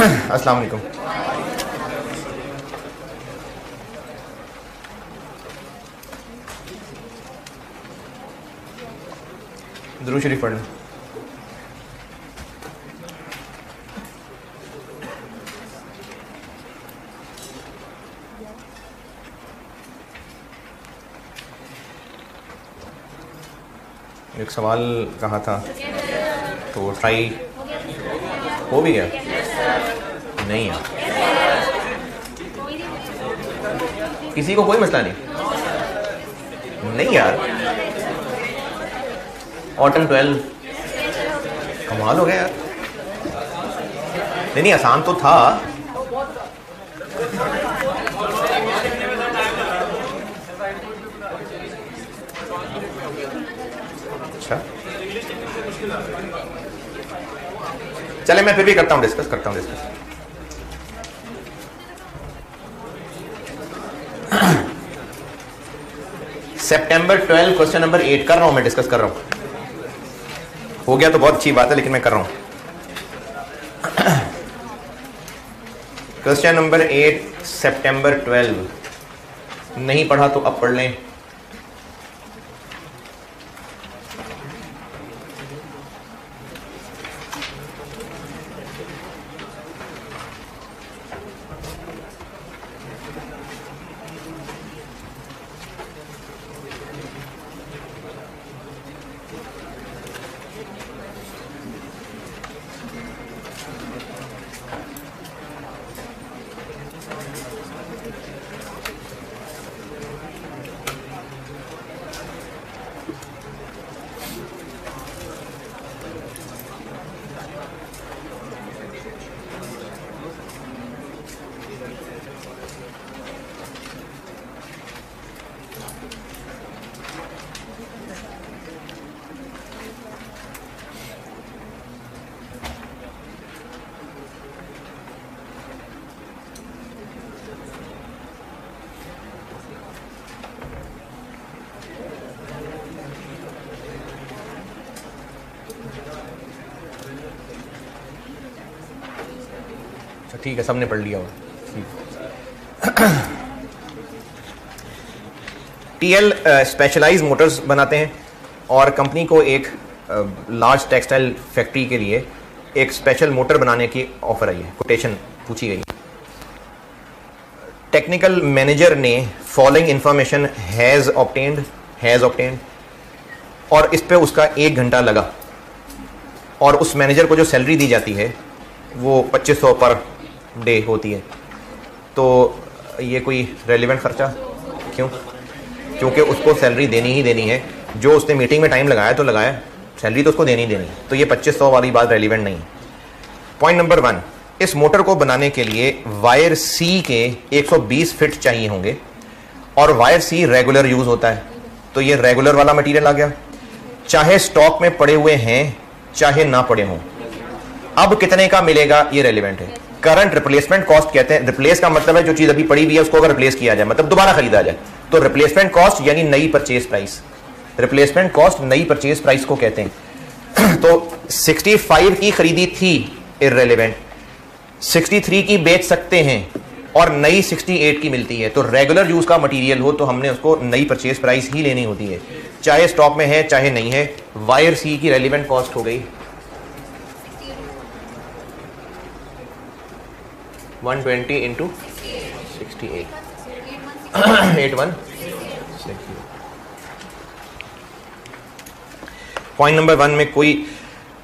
अस्सलाम वालेकुम। दुरूद शरीफ पढ़ लें। एक सवाल कहा था तो ट्राई हो भी गया? नहीं है, किसी को कोई मसला नहीं यार। ऑटम 12 कमाल हो गया यार। नहीं आसान तो था। अच्छा चले मैं फिर भी करता हूँ डिस्कस। सितंबर 12 क्वेश्चन नंबर 8 कर रहा हूं मैं, डिस्कस कर रहा हूं। हो गया तो बहुत अच्छी बात है, लेकिन मैं कर रहा हूं। क्वेश्चन नंबर 8 सितंबर 12 नहीं पढ़ा तो अब पढ़ लें। ठीक है, सबने पढ़ लिया हो। टीएल स्पेशलाइज्ड मोटर्स बनाते हैं और कंपनी को एक लार्ज टेक्सटाइल फैक्ट्री के लिए एक स्पेशल मोटर बनाने की ऑफर आई है, कोटेशन पूछी गई। टेक्निकल मैनेजर ने फॉलोइंग इंफॉर्मेशन हैज़ ऑब्टेन्ड और इस पे उसका 1 घंटा लगा और उस मैनेजर को जो सैलरी दी जाती है वो 2500 पर डे होती है। तो ये कोई रेलिवेंट खर्चा क्यों? क्योंकि उसको सैलरी देनी ही देनी है। जो उसने मीटिंग में टाइम लगाया तो लगाया, सैलरी तो उसको देनी ही देनी है। तो ये 2500 वाली बात रेलिवेंट नहीं है। पॉइंट नंबर 1, इस मोटर को बनाने के लिए वायर सी के 120 फिट चाहिए होंगे और वायर सी रेगुलर यूज होता है। तो ये रेगुलर वाला मटेरियल आ गया, चाहे स्टॉक में पड़े हुए हैं चाहे ना पड़े हों। अब कितने का मिलेगा ये रेलिवेंट है। करंट रिप्लेसमेंट कॉस्ट कहते हैं। रिप्लेस का मतलब है जो चीज अभी पड़ी हुई है उसको अगर रिप्लेस किया जाए, मतलब दोबारा खरीदा जाए। तो रिप्लेसमेंट कॉस्ट यानी नई परचेज प्राइस। रिप्लेसमेंट कॉस्ट नई परचेज प्राइस को कहते हैं। तो 65 की खरीदी थी इररिलेवेंट, 63 की बेच सकते हैं और नई 68 की मिलती है। तो रेगुलर यूज का मटेरियल हो तो हमने उसको नई परचेज प्राइस ही लेनी होती है, चाहे स्टॉक में है चाहे नहीं है। वायर सी की रेलिवेंट कॉस्ट हो गई 120 इंटू 68 8160। पॉइंट नंबर 1 में कोई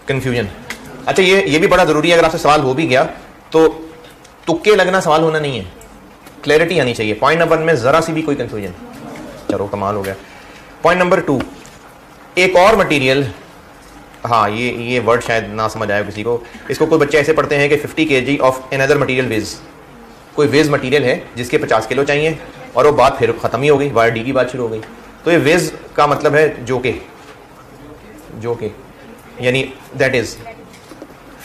कंफ्यूजन? अच्छा ये भी बड़ा जरूरी है, अगर आपसे सवाल हो भी गया तो तुक्के लगना सवाल होना नहीं है, क्लैरिटी आनी चाहिए। पॉइंट नंबर 1 में जरा सी भी कोई कंफ्यूजन, चलो कमाल हो गया। पॉइंट नंबर 2, एक और मटेरियल, हाँ ये वर्ड शायद ना समझ आया किसी को। इसको कोई बच्चे ऐसे पढ़ते हैं कि 50 kg of another material wedge. कोई वेज मटेरियल है जिसके 50 किलो चाहिए और वो बात फिर खत्म ही हो गई, वायर डी की बात शुरू हो गई। तो ये वेज का मतलब है जो के यानी that is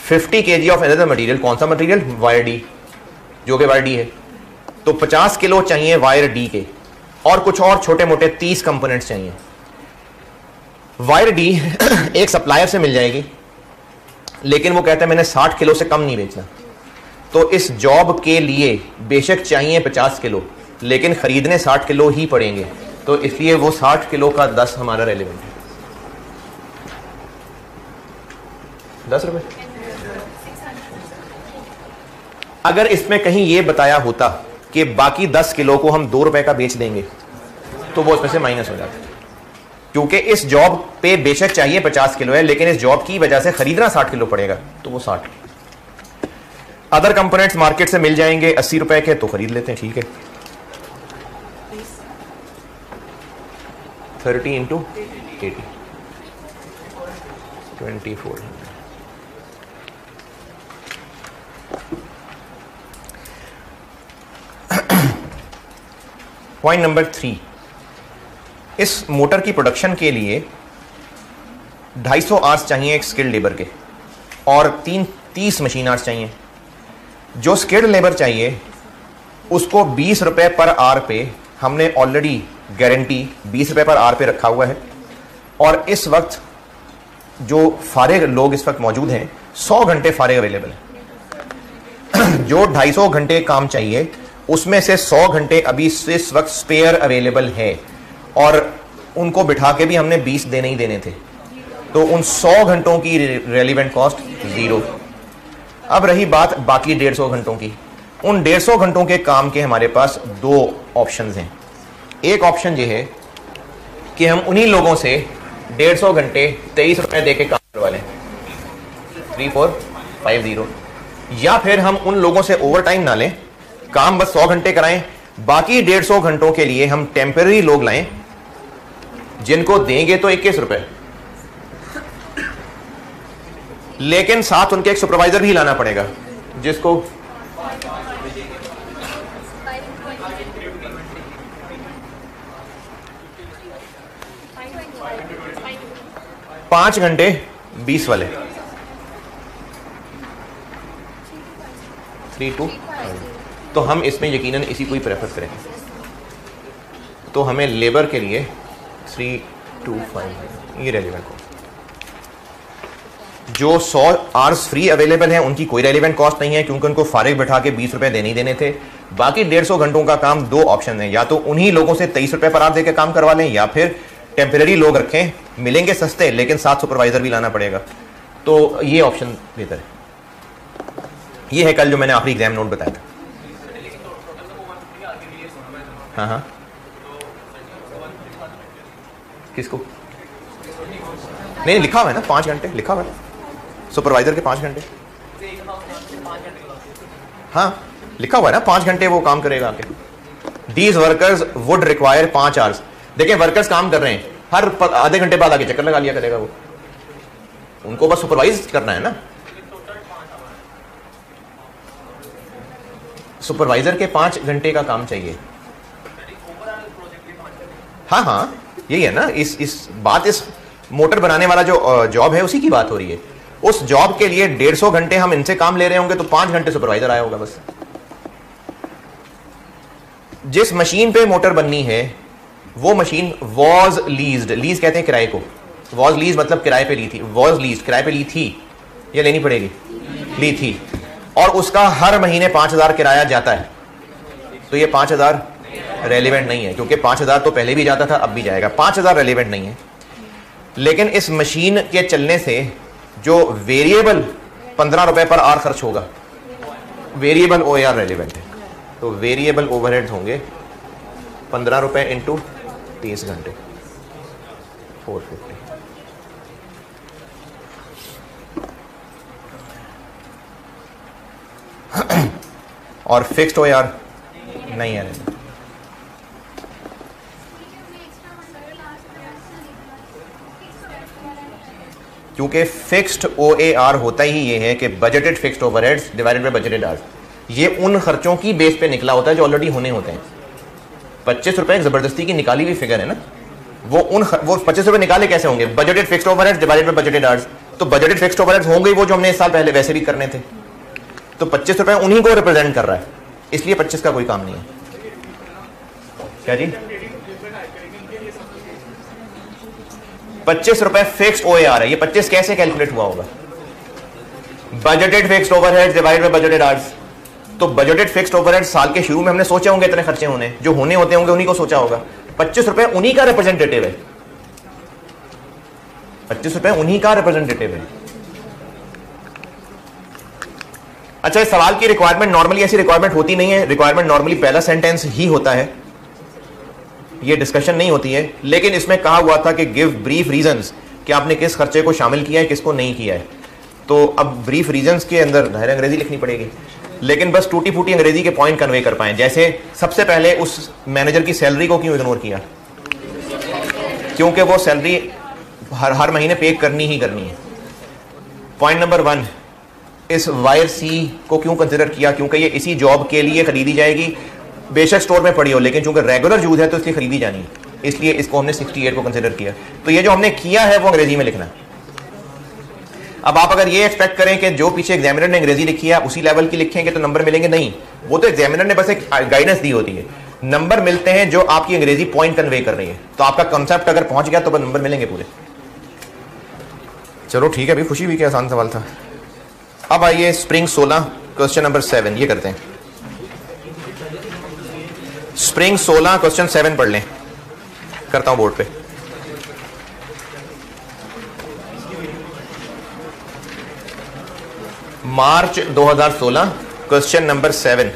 50 kg of another material. कौन सा मटेरियल? वायर डी, जो कि वायर डी है। तो 50 किलो चाहिए वायर डी के और कुछ और छोटे मोटे 30 कंपोनेंट्स चाहिए। वायर डी एक सप्लायर से मिल जाएगी, लेकिन वो कहता है मैंने 60 किलो से कम नहीं बेचना। तो इस जॉब के लिए बेशक चाहिए 50 किलो, लेकिन खरीदने 60 किलो ही पड़ेंगे, तो इसलिए वो 60 किलो का 10 हमारा रेलिवेंट है। 10 रुपए। अगर इसमें कहीं ये बताया होता कि बाकी 10 किलो को हम 2 रुपए का बेच देंगे, तो वो उसमें से माइनस हो जाता, क्योंकि इस जॉब पे बेशक चाहिए 50 किलो है, लेकिन इस जॉब की वजह से खरीदना 60 किलो पड़ेगा, तो वो 60। अदर कंपोनेंट्स मार्केट से मिल जाएंगे 80 रुपए के, तो खरीद लेते हैं, ठीक है। 30 इंटू 80 2400। पॉइंट नंबर 3, इस मोटर की प्रोडक्शन के लिए 250 आवर्स चाहिए एक स्किल्ड लेबर के, और 30 मशीन आवर्स चाहिए। जो स्किल्ड लेबर चाहिए उसको 20 रुपए पर आवर पे हमने ऑलरेडी गारंटी 20 रुपए पर आवर पे रखा हुआ है, और इस वक्त जो फारिग लोग इस वक्त मौजूद हैं 100 घंटे फारिग अवेलेबल है। जो 250 घंटे काम चाहिए उसमें से 100 घंटे अभी इस वक्त स्पेयर अवेलेबल है, और उनको बिठा के भी हमने 20 देने ही देने थे, तो उन 100 घंटों की रेलिवेंट कॉस्ट 0। अब रही बात बाकी 150 घंटों की। उन 150 घंटों के काम के हमारे पास 2 ऑप्शंस हैं। एक ऑप्शन ये है कि हम उन्हीं लोगों से 150 घंटे 23 रुपए दे के काम करवा लें, 3450, या फिर हम उन लोगों से ओवर टाइम ना लें, काम बस 100 घंटे कराएं, बाकी 150 घंटों के लिए हम टेम्पररी लोग लाएं जिनको देंगे तो 21 रुपए, लेकिन साथ उनके एक सुपरवाइजर भी लाना पड़ेगा जिसको 5 घंटे 20 वाले 3 to 5, तो हम इसमें यकीनन इसी को ही प्रेफर करेंगे। तो हमें लेबर के लिए 3 to 5 ये रेलिवेंट कॉस्ट। जो 100 आवर्स फ्री अवेलेबल हैं उनकी कोई रेलिवेंट कॉस्ट नहीं है, क्योंकि उनको फारिग बैठा के 20 रुपए देने ही देने थे। बाकी 150 घंटों का काम 2 ऑप्शन है, या तो उन्हीं लोगों से 23 रुपए पर आवर देकर काम करवा लें, या फिर टेम्पररी लोग रखें, मिलेंगे सस्ते लेकिन साथ सुपरवाइजर भी लाना पड़ेगा। तो ये ऑप्शन बेहतर है। ये है कल जो मैंने आखिरी एग्जाम नोट बताया था। हाँ हाँ, किसको? नहीं, लिखा हुआ है ना 5 घंटे, लिखा हुआ है सुपरवाइजर के 5 घंटे। हाँ लिखा हुआ है ना 5 घंटे वो काम करेगा आके। These workers would require 5 hours. देखिए वर्कर्स काम कर रहे हैं, हर आधे घंटे बाद आके चक्कर लगा लिया करेगा वो, उनको बस सुपरवाइज करना है ना। सुपरवाइजर के 5 घंटे का काम चाहिए। हाँ हाँ यही है ना, इस मोटर बनाने वाला जो जॉब है उसी की बात हो रही है। उस जॉब के लिए 150 घंटे हम इनसे काम ले रहे होंगे, तो 5 घंटे सुपरवाइजर आया होगा बस। जिस मशीन पे मोटर बननी है वो मशीन वॉज लीज्ड, लीज कहते हैं किराए को, वॉज लीज मतलब किराए पे ली थी, वॉज लीज किराए पे ली थी या लेनी पड़ेगी, ली थी, और उसका हर महीने 5000 किराया जाता है, तो ये 5000 रेलिवेंट नहीं है, क्योंकि 5000 तो पहले भी जाता था अब भी जाएगा, 5000 रेलिवेंट नहीं है। लेकिन इस मशीन के चलने से जो वेरिएबल 15 रुपए पर आवर खर्च होगा, वेरिएबल OAR रेलिवेंट है, तो वेरिएबल ओवरहेड्स होंगे 15 रुपए इंटू 30 घंटे 450। और फिक्स्ड OAR नहीं है, क्योंकि फिक्स्ड OAR होता ही ये है कि budgeted fixed overheads divided bye budgeted hours. ये उन खर्चों की बेस पे निकला होता है जो ऑलरेडी होने होते हैं। 25 रुपए एक जबरदस्ती की निकाली हुई फिगर है ना, वो 25 रुपए निकाले कैसे होंगे? Budgeted fixed overheads divided bye budgeted hours. तो बजटेड फिक्स्ड ओवरहेड्स होंगे वो जो हमने इस साल पहले वैसे भी करने थे, तो 25 रुपए उन्हीं को रिप्रेजेंट कर रहा है, इसलिए 25 का कोई काम नहीं है। क्या जी? 25 रुपए फिक्स्ड OAR है। ये 25 कैसे कैलकुलेट हुआ होगा? Budgeted fixed overheads divided bye budgeted hours. तो बजटेड फिक्स्ड ओवरहेड साल के शुरू में हमने सोचे होंगे इतने खर्चे होने, जो होने होते होंगे उन्हीं को सोचा होगा। 25 रुपए उन्हीं का रिप्रेजेंटेटिव है, 25 रुपए उन्हीं का रिप्रेजेंटेटिव है। अच्छा, इस सवाल की रिक्वायरमेंट नॉर्मली ऐसी रिक्वायरमेंट होती नहीं है। रिक्वायरमेंट नॉर्मली पहला सेंटेंस ही होता है, ये डिस्कशन नहीं होती है। लेकिन इसमें कहा हुआ था कि गिव ब्रीफ रीजंस, कि आपने किस खर्चे को शामिल किया है, किसको नहीं किया है। तो अब ब्रीफ रीजंस के अंदर जाहिर अंग्रेजी लिखनी पड़ेगी, लेकिन बस टूटी फूटी अंग्रेजी के पॉइंट कन्वे कर पाए। जैसे सबसे पहले उस मैनेजर की सैलरी को क्यों इग्नोर किया? क्योंकि वो सैलरी हर महीने पे करनी ही करनी है। पॉइंट नंबर 1, इस वायर सी को क्यों कंसिडर किया? क्योंकि ये इसी जॉब के लिए खरीदी जाएगी, बेशक स्टोर में पड़ी हो, लेकिन चूंकि रेगुलर यूज है तो इसलिए खरीदी जानी है, इसलिए इसको हमने 68 को कंसिडर किया। तो ये जो हमने किया है वो अंग्रेजी में लिखना है। अब आप अगर ये एक्सपेक्ट करें कि जो पीछे एग्जामिनर ने अंग्रेजी लिखी है उसी लेवल की लिखेंगे तो नंबर मिलेंगे, नहीं। वो तो एग्जामिनर ने बस एक गाइडेंस दी होती है, नंबर मिलते हैं जो आपकी अंग्रेजी पॉइंट कन्वे कर रही है। तो आपका कंसेप्ट अगर पहुंच गया तो बस नंबर मिलेंगे पूरे। चलो ठीक है, अभी खुशी हुई कि आसान सवाल था। अब आइए स्प्रिंग 16 क्वेश्चन नंबर 7 ये करते हैं। स्प्रिंग 16 क्वेश्चन 7 पढ़ लें, करता हूं बोर्ड पे। मार्च 2016 क्वेश्चन नंबर 7।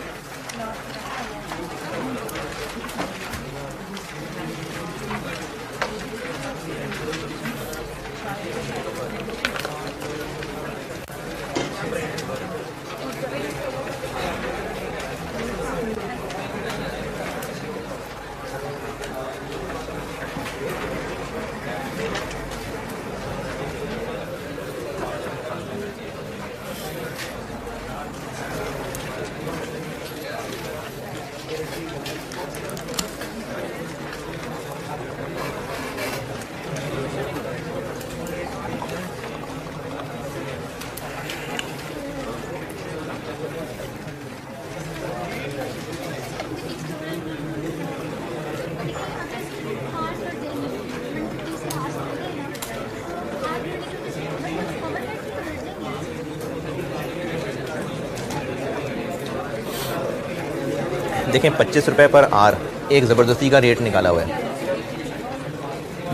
देखें 25 रुपए पर आर एक ज़बरदस्ती का रेट निकाला हुआ है।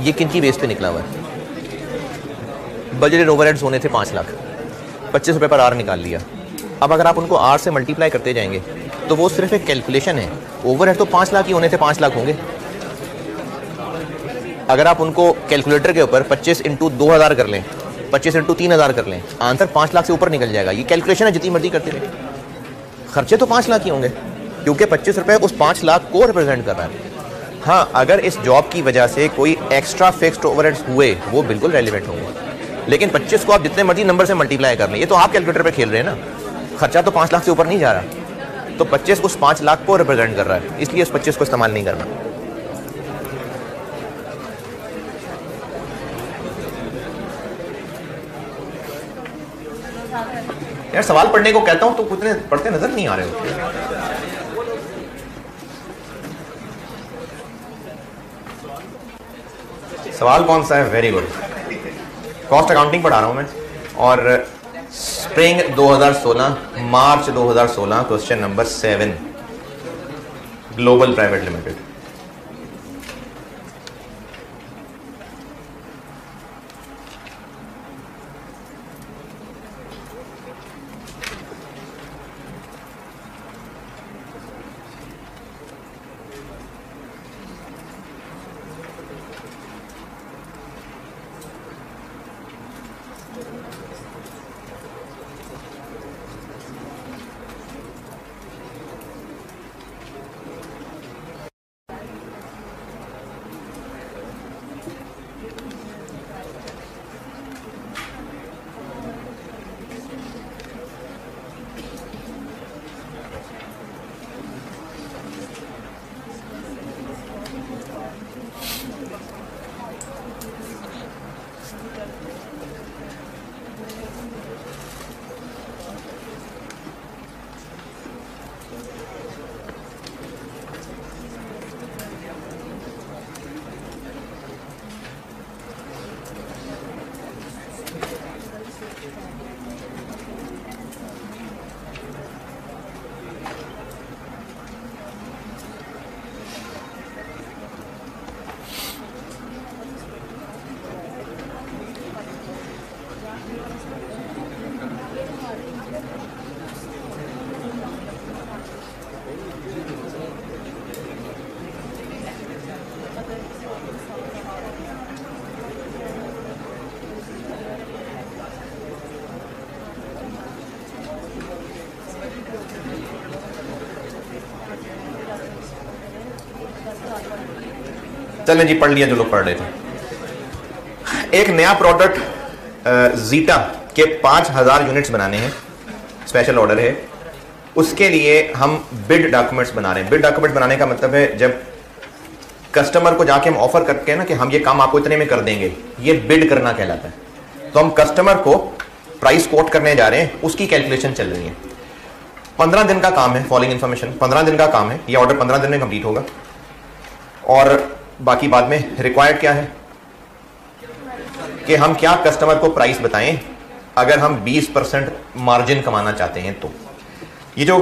ये किन की बेस पे निकला हुआ है? बजटेड ओवरहेड्स होने थे 5 लाख, 25 रुपए पर आर निकाल लिया। अब अगर आप उनको आर से मल्टीप्लाई करते जाएंगे तो वो सिर्फ एक कैलकुलेशन है। ओवरहेड तो 5 लाख ही होने थे, 5 लाख होंगे। अगर आप उनको कैलकुलेटर के ऊपर 25 इंटू 2000 कर लें, 25 इंटू 3000 कर लें, आंसर 5 लाख से ऊपर निकल जाएगा। ये कैलकुलेशन है, जितनी मर्जी करते रहे, खर्चे तो 5 लाख ही होंगे, क्योंकि 25 रुपए उस 5 लाख को रिप्रेजेंट कर रहा है। हाँ, अगर इस जॉब की वजह से कोई एक्स्ट्रा फिक्स्ड ओवरहेड्स हुए वो बिल्कुल रेलिवेंट होंगे, लेकिन 25 को आप जितने मर्जी नंबर से मल्टीप्लाई कर लें, ये तो आप कैलकुलेटर पे खेल रहे हैं ना। खर्चा तो 5 लाख से ऊपर नहीं जा रहा, तो 25 उस 5 लाख को रिप्रेजेंट कर रहा है, इसलिए उस 25 को इस्तेमाल नहीं करना। यार सवाल पढ़ने को कहता हूं तो कुछ पढ़ते नजर नहीं आ रहे हो। सवाल कौन सा है? वेरी गुड, कॉस्ट अकाउंटिंग पढ़ा रहा हूं मैं, और स्प्रिंग 2016 मार्च 2016 question number 7 global private limited. चलें जी, पढ़ लिया जो लोग पढ़ रहे थे। एक नया प्रोडक्ट जीटा के 5000 यूनिट्स बनाने हैं, स्पेशल ऑर्डर है, उसके लिए हम बिड डॉक्यूमेंट्स बना रहे हैं। बिड डॉक्यूमेंट्स बनाने का मतलब है जब कस्टमर को जाके हम ऑफर करते हैं ना कि हम ये काम आपको इतने में कर देंगे, ये बिड करना कहलाता है। तो हम कस्टमर को प्राइस कोट करने जा रहे हैं, उसकी कैलकुलेशन चल रही है। 15 दिन का काम है, फॉलोइंग इन्फॉर्मेशन 15 दिन का काम है, ये ऑर्डर 15 दिन में कंप्लीट होगा। और बाकी बाद में रिक्वायर्ड क्या है कि हम क्या कस्टमर को प्राइस बताएं अगर हम 20% मार्जिन कमाना चाहते हैं। तो ये जो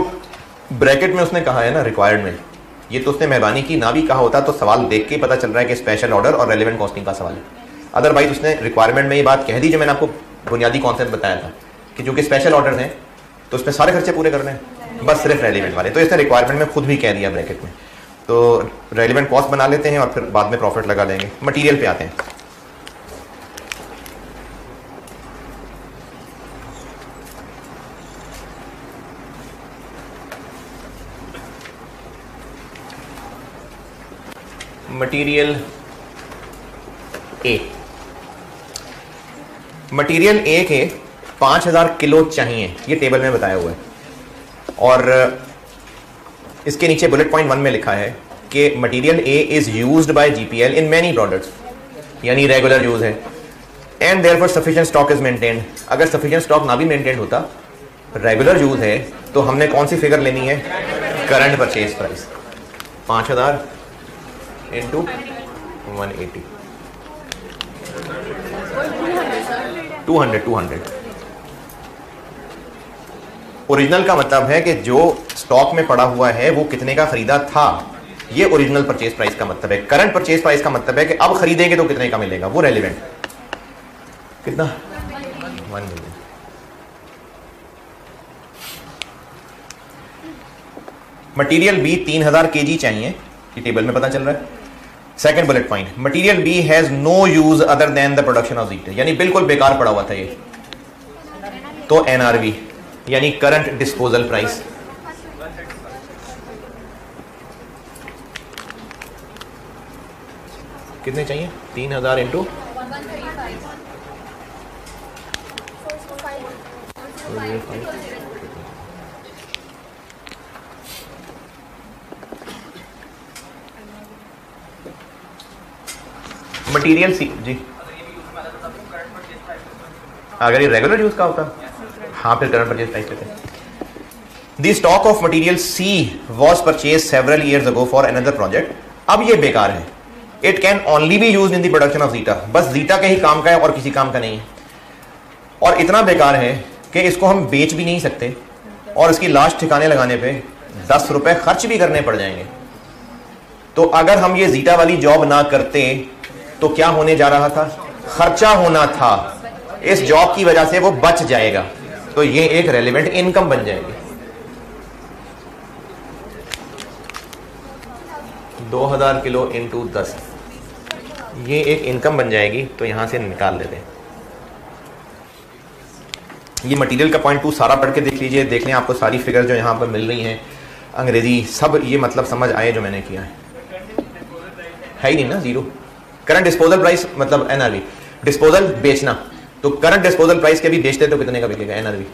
ब्रैकेट में उसने कहा है ना रिक्वायर्ड में, ये तो उसने मेहरबानी की ना भी कहा होता तो सवाल देख के पता चल रहा है कि स्पेशल ऑर्डर और रेलेवेंट कॉस्टिंग का सवाल है। अदरवाइज उसने रिक्वायरमेंट में ये बात कह दी जो मैंने आपको बुनियादी कॉन्सेप्ट बताया था कि चूंकि स्पेशल ऑर्डर हैं तो उसमें सारे खर्चे पूरे करने हैं, बस सिर्फ रेलिवेंट वाले। तो इसने रिक्वायरमेंट में खुद भी कह दिया ब्रैकेट में। तो रेलिवेंट कॉस्ट बना लेते हैं और फिर बाद में प्रॉफिट लगा लेंगे। मटेरियल पे आते हैं। मटेरियल ए, मटेरियल ए के 5000 किलो चाहिए, ये टेबल में बताया हुआ है। और इसके नीचे बुलेट पॉइंट 1 में लिखा है कि material A is used by GPL in many products, यानी रेगुलर यूज है। And therefore sufficient stock is maintained. अगर सफिशिएंट स्टॉक ना भी मेंटेन होता, रेगुलर यूज है, तो हमने कौन सी फिगर लेनी है? Current purchase price 5000 into 180, 200। Original का मतलब है कि जो स्टॉक में पड़ा हुआ है वो कितने का खरीदा था, ये ओरिजिनल परचेज प्राइस का मतलब है। करंट परचेज प्राइस का मतलब है कि अब खरीदेंगे तो कितने का मिलेगा, वो रेलिवेंट कितना 1 मिलियन। मटेरियल बी 3000 केजी चाहिए, ये टेबल में पता चल रहा है। Second bullet point, material B has no use other than the production of zeta, यानी बिल्कुल बेकार पड़ा हुआ था ये। तो एनआरवी यानी करंट डिस्पोजल प्राइस, कितने चाहिए? 3000 इंटू मटेरियल सी जी, अगर ये रेगुलर यूज का होता हाँ फिर करंट परचेज प्राइस लेते हैं। The stock of material C was purchase several years ago for another project, अब ये बेकार है। It can only be used in the production of zeta, बस जीटा के ही काम का है और किसी काम का नहीं है। और इतना बेकार है कि इसको हम बेच भी नहीं सकते और इसकी लाश ठिकाने लगाने पे 10 रुपए खर्च भी करने पड़ जाएंगे। तो अगर हम ये जीटा वाली जॉब ना करते तो क्या होने जा रहा था? खर्चा होना था, इस जॉब की वजह से वो बच जाएगा, तो ये एक रेलेवेंट इनकम बन जाएगी। 2000 किलो इंटू 10, ये एक इनकम बन जाएगी। तो यहां से निकाल लेते हैं। ये मटेरियल का पॉइंट 2 सारा पढ़ के देख लीजिए, देख लें आपको सारी फिगर जो यहां पर मिल रही हैं अंग्रेजी सब ये मतलब समझ आए जो मैंने किया है ही नहीं ना। जीरो करंट डिस्पोजल प्राइस मतलब एनआरवी, डिस्पोजल बेचना, तो करंट डिस्पोजल प्राइस के भी बेचते तो कितने का बिकेगा एनआरवी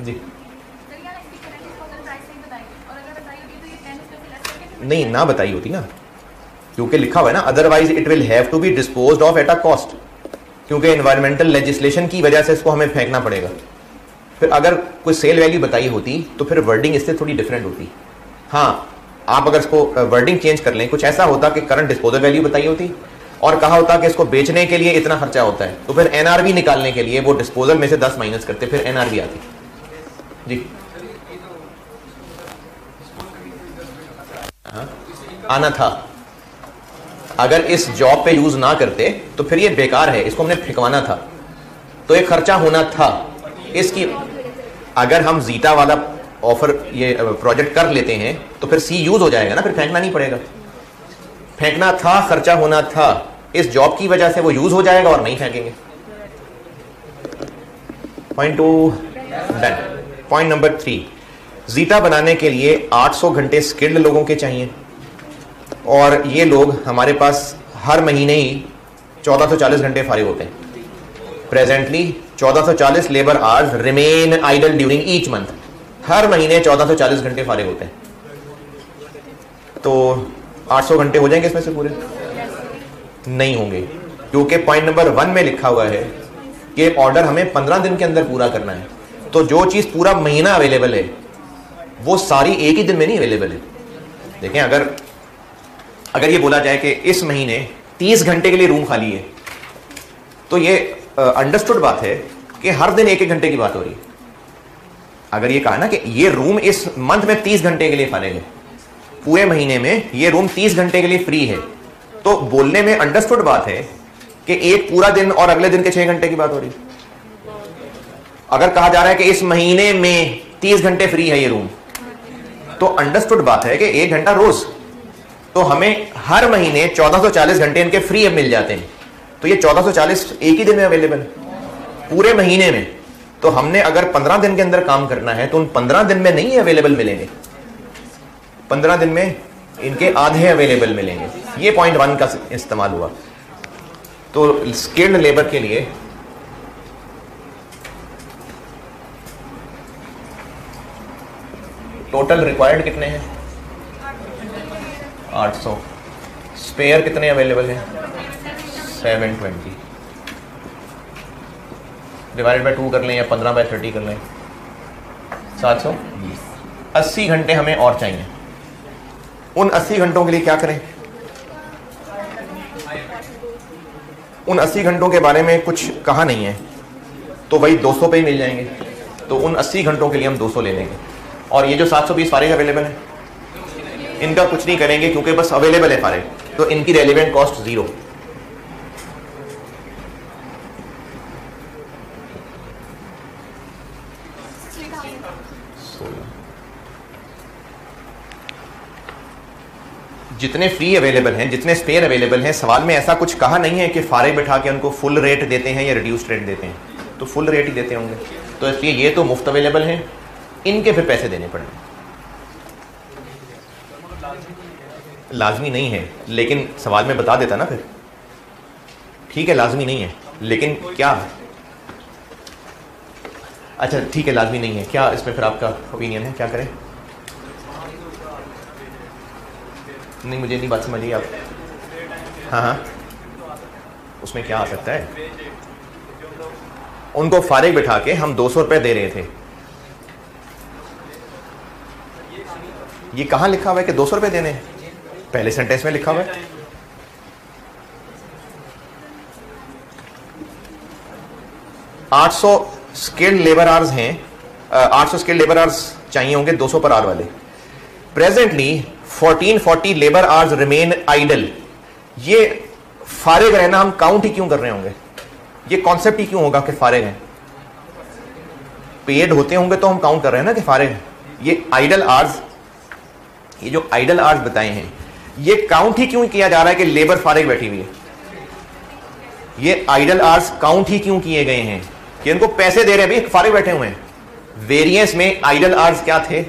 जी? नहीं ना बताई होती ना, क्योंकि लिखा हुआ है ना otherwise it will have to be disposed of at a cost, क्योंकि एनवायरमेंटल लेजिस्लेशन की वजह से इसको हमें फेंकना पड़ेगा। फिर अगर कोई सेल वैल्यू बताई होती तो फिर वर्डिंग इससे थोड़ी डिफरेंट होती। हाँ, आप अगर इसको वर्डिंग चेंज कर लें, कुछ ऐसा होता कि करंट डिस्पोजल वैल्यू बताई होती और कहा होता कि इसको बेचने के लिए इतना खर्चा होता है, तो फिर एनआरवी निकालने के लिए वो डिस्पोजल में से 10 माइनस करते, फिर एनआरवी आती जी। हाँ, आना था। अगर इस जॉब पे यूज ना करते तो फिर ये बेकार है, इसको हमने फेंकवाना था, तो एक खर्चा होना था इसकी। अगर हम जीटा वाला ऑफर ये प्रोजेक्ट कर लेते हैं तो फिर सी यूज हो जाएगा ना, फिर फेंकना नहीं पड़ेगा। फेंकना था, खर्चा होना था, इस जॉब की वजह से वो यूज हो जाएगा और नहीं फेंकेंगे। Point 2 done. पॉइंट नंबर 3, जीटा बनाने के लिए 800 घंटे स्किल्ड लोगों के चाहिए और ये लोग हमारे पास हर महीने ही 1440 घंटे फारिग होते हैं। Presently 1440 labour hours remain idle during each month. हर महीने 1440 घंटे फारिग होते हैं। तो 800 घंटे हो जाएंगे इसमें से पूरे? नहीं होंगे, क्योंकि पॉइंट नंबर 1 में लिखा हुआ है कि ऑर्डर हमें 15 दिन के अंदर पूरा करना है। तो जो चीज पूरा महीना अवेलेबल है वो सारी एक ही दिन में नहीं अवेलेबल है। देखें, अगर ये बोला जाए कि इस महीने 30 घंटे के लिए रूम खाली है, तो ये अंडरस्टूड बात है कि हर दिन 1-1 घंटे की बात हो रही है। अगर ये कहा ना कि ये रूम इस मंथ में 30 घंटे के लिए फारिग है, पूरे महीने में ये रूम 30 घंटे के लिए फ्री है, तो बोलने में अंडरस्टूड बात है कि एक पूरा दिन और अगले दिन के 6 घंटे की बात हो रही है। अगर कहा जा रहा है कि इस महीने में 30 घंटे फ्री है ये रूम, तो अंडरस्टूड बात है कि 1 घंटा रोज। तो हमें हर महीने 1440 घंटे इनके फ्री अब मिल जाते हैं। तो ये 1440 एक ही दिन में अवेलेबल पूरे महीने में। तो हमने अगर 15 दिन के अंदर काम करना है तो उन 15 दिन में नहीं अवेलेबल मिलेंगे, 15 दिन में इनके आधे अवेलेबल मिलेंगे। ये पॉइंट 1 का इस्तेमाल हुआ। तो स्किल्ड लेबर के लिए टोटल रिक्वायर्ड कितने हैं? 800। स्पेयर कितने अवेलेबल हैं? 720 डिवाइडेड बाय 2 कर लें या 15/30 कर लें, 720। 80 घंटे हमें और चाहिए। उन 80 घंटों के लिए क्या करें? उन 80 घंटों के बारे में कुछ कहा नहीं है, तो वही 200 पे ही मिल जाएंगे। तो उन 80 घंटों के लिए हम 200 ले लेंगे। और ये जो 720 फारिग अवेलेबल है, इनका कुछ नहीं करेंगे क्योंकि बस अवेलेबल है फारिग, तो इनकी रेलिवेंट कॉस्ट 0। जितने फ्री अवेलेबल हैं, जितने स्पेयर अवेलेबल हैं, सवाल में ऐसा कुछ कहा नहीं है कि फारिग बिठा के उनको फुल रेट देते हैं या रिड्यूस्ड रेट देते हैं, तो फुल रेट ही देते होंगे। तो इसलिए ये तो मुफ्त अवेलेबल हैं, इनके फिर पैसे देने पड़ेंगे। लाजमी नहीं है, लेकिन सवाल में बता देता ना फिर। ठीक है, लाजमी नहीं है, लेकिन क्या? अच्छा ठीक है, लाजमी नहीं है, क्या इसमें फिर आपका ओपिनियन है? क्या करें? नहीं, मुझे नहीं बात समझिए आप। हाँ, उसमें क्या आ सकता है? उनको फारिग बिठा के हम 200 रुपये दे रहे थे। ये कहाँ लिखा हुआ है कि 200 रुपये देने? पहले सेंटेंस में लिखा हुआ है। $800 स्किल्ड लेबर आवर्स हैं, 800 स्किल्ड लेबर आवर्स चाहिए होंगे 200 पर आवर वाले। Presently 1440 labour hours remain idle. ये फारिग रहना हम काउंट ही क्यों कर रहे होंगे? ये कॉन्सेप्ट ही क्यों होगा कि फारिग हैं? पेड होते होंगे तो हम काउंट कर रहे हैं ना कि फारिग है। ये आइडल आवर्स, ये जो आइडल आवर्स बताए हैं, ये काउंट ही क्यों किया जा रहा है कि लेबर फारिग बैठी हुई है? ये आइडल आवर्स काउंट ही क्यों किए गए हैं कि इनको पैसे दे रहे हैं, भी फारिग बैठे हुए हैं। वेरिएंस में आइडल आवर्स क्या थे?